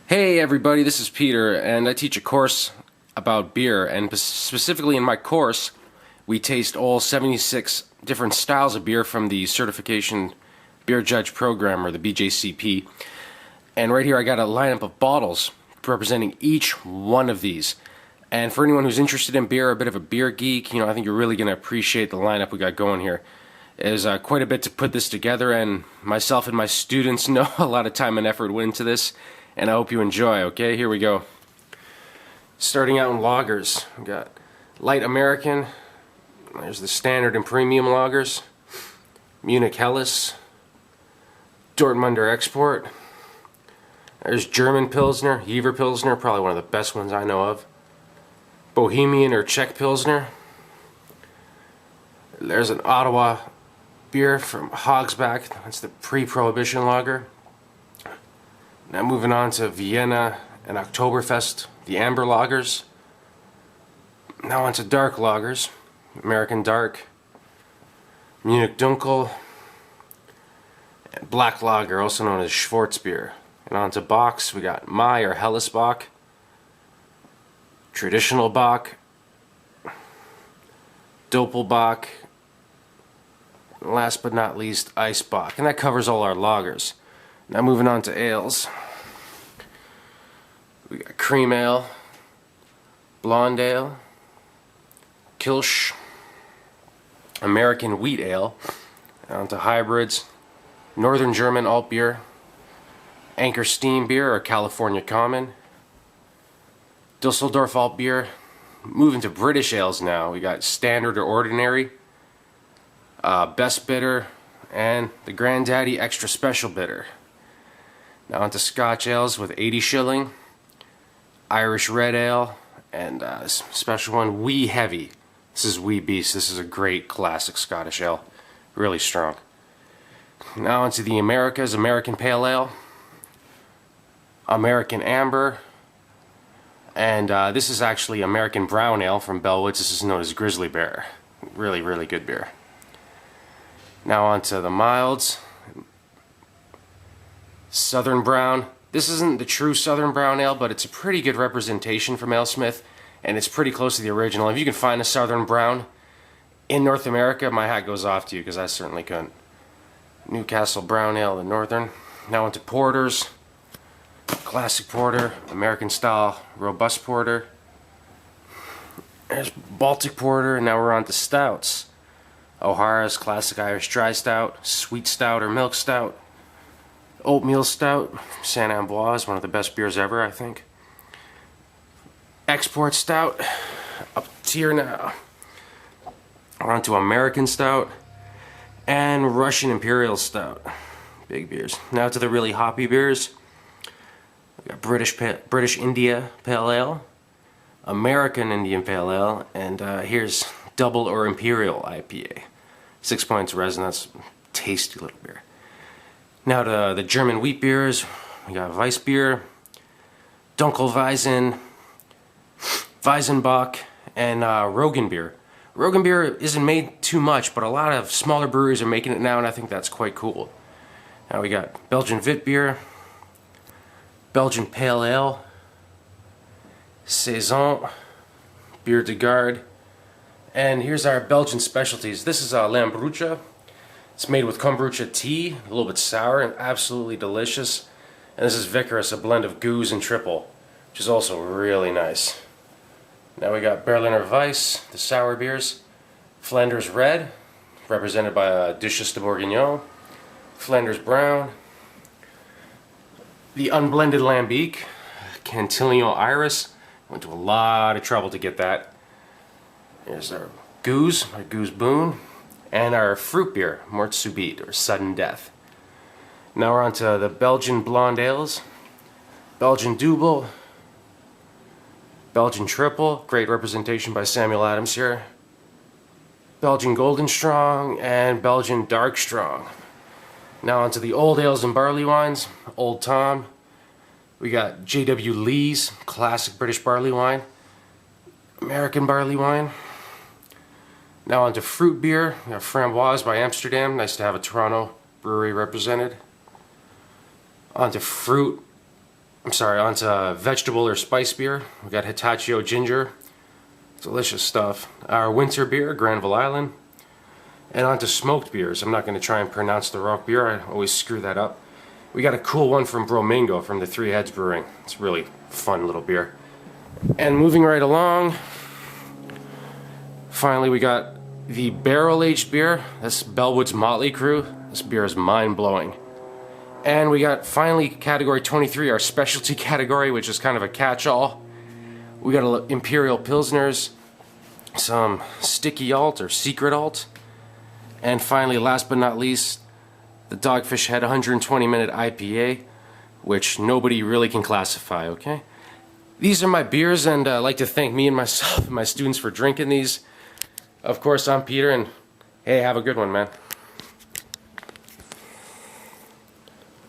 Hey everybody, this is Peter, and I teach a course about beer, and specifically in my course, we taste all 76 different styles of beer from the Certification Beer Judge Program, or the BJCP. And right here I got a lineup of bottles representing each one of these. And for anyone who's interested in beer, a bit of a beer geek, I think you're really going to appreciate the lineup we got going here. There's quite a bit to put this together, and myself and my students know a lot of time and effort went into this. And I hope you enjoy. Okay, here we go. Starting out in lagers, we got Light American. There's the standard and premium lagers. Munich Helles. Dortmunder Export. There's German Pilsner, Jever Pilsner, probably one of the best ones I know of. Bohemian or Czech Pilsner. There's an Ottawa beer from Hogsback. That's the pre-prohibition lager. Now moving on to Vienna and Oktoberfest, the amber lagers. Now on to dark lagers, American Dark, Munich Dunkel, and black lager, also known as Schwarzbier. And on to Bocks, we got Mai or Helles Bock, Traditional Bock, Doppelbock, and last but not least, Ice Bock. And that covers all our lagers. Now moving on to ales. We got cream ale, blonde ale, Kilsch, American wheat ale, on to hybrids, Northern German alt beer, Anchor Steam beer or California Common, Dusseldorf alt beer. Moving to British ales now. We got standard or ordinary, best bitter, and the Granddaddy extra special bitter. Now on to Scotch ales with 80 shilling, Irish red ale, and special one, Wee Heavy. This is Wee Beast. This is a great classic Scottish ale. Really strong. Now onto the Americas, American Pale Ale, American Amber, and this is actually American Brown Ale from Bellwoods. This is known as Grizzly Bear. Really, really good beer. Now onto the milds. Southern Brown. This isn't the true Southern Brown Ale, but it's a pretty good representation from AleSmith, and it's pretty close to the original. If you can find a Southern Brown in North America, my hat goes off to you, because I certainly couldn't. Newcastle Brown Ale, the Northern. Now into porters. Classic Porter, American Style Robust Porter. There's Baltic Porter, and now we're on to stouts. O'Hara's Classic Irish Dry Stout, Sweet Stout or Milk Stout, Oatmeal Stout, Saint Ambroise, one of the best beers ever, I think. Export Stout, up tier now. We're on to American Stout and Russian Imperial Stout. Big beers. Now to the really hoppy beers. We got British India Pale Ale, American Indian Pale Ale, and here's Double or Imperial IPA. 6 points resin, that's tasty little beer. Now to the German wheat beers, we got Weissbier, Dunkelweizen, Weizenbock, and Rogan beer. Rogan beer isn't made too much, but a lot of smaller breweries are making it now, and I think that's quite cool. Now we got Belgian Wit beer, Belgian Pale Ale, Saison, Bier de Garde, and here's our Belgian specialties. This is Lambrucha. It's made with kombucha tea, a little bit sour and absolutely delicious. And this is Vickers, a blend of goose and triple, which is also really nice. Now we got Berliner Weiss, the sour beers, Flanders Red, represented by Duchesse de Bourguignon, Flanders Brown, the unblended Lambic, Cantillon Iris. Went to a lot of trouble to get that. Here's our Goose Boon, and our fruit beer, Mort Subite, or Sudden Death. Now we're on to the Belgian Blonde Ales, Belgian Double, Belgian Triple, great representation by Samuel Adams here, Belgian Golden Strong, and Belgian Dark Strong. Now onto the old ales and barley wines. Old Tom. We got J.W. Lee's classic British barley wine. American barley wine. Now onto fruit beer. We got Framboise by Amsterdam. Nice to have a Toronto brewery represented. Onto fruit onto vegetable or spice beer. We got Hitachio Ginger, delicious stuff. Our winter beer, Granville Island. And onto smoked beers. I'm not going to try and pronounce the rock beer, I always screw that up. We got a cool one from Bromingo from the Three Heads Brewing. It's a really fun little beer. And moving right along, finally we got the barrel-aged beer. That's Bellwood's Motley Crew. This beer is mind-blowing. And we got finally category 23, our specialty category, which is kind of a catch-all. We got Imperial Pilsners, some Sticky Alt or Secret Alt, and finally, last but not least, the Dogfish Head 120-minute IPA, which nobody really can classify, okay? These are my beers, and I'd like to thank me and myself and my students for drinking these. Of course, I'm Peter, and hey, have a good one, man.